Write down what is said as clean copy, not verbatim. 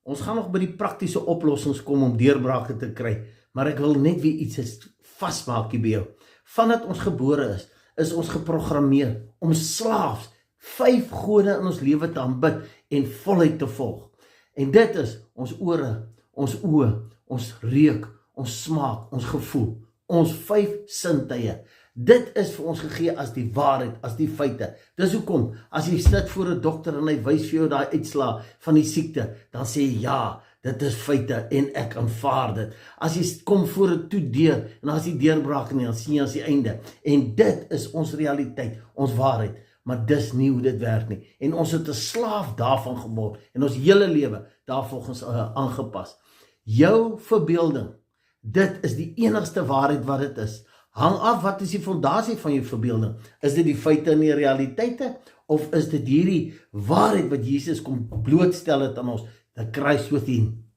Ons gaan nog by die praktiese oplossings kom om deurbrake te kry, maar ek wil net weer iets vasmaak hier by jou. Vandat ons gebore is ons geprogrammeer om slaafs 5 gode in ons lewe te aanbid en voluit te volg. En dit is ons ore, ons oë, ons reuk, ons smaak, ons gevoel, ons 5 sintuie. Dit is vir ons gegee as die waarheid, as die feite. Dis hoekom, as jy sit voor 'n dokter en hy wys vir jou daai uitslaa van die siekte, dan sê jy ja, dit is feite en ek aanvaar dit. As jy kom voor 'n toedeur en as die deurbraak nie, dan sien jy as die einde. En dit is ons realiteit, ons waarheid. Maar dis nie hoe dit werk nie. En ons het 'n slaaf daarvan geword en ons hele lewe daarvolgens aangepas. Jou verbeelding, dit is die enigste waarheid wat dit is. Hang af, wat is die fondasie van jou verbeelding? Is dit die feite en die realiteite? Of is dit hierdie waarheid wat Jesus kom blootstel het aan ons? The Christ within.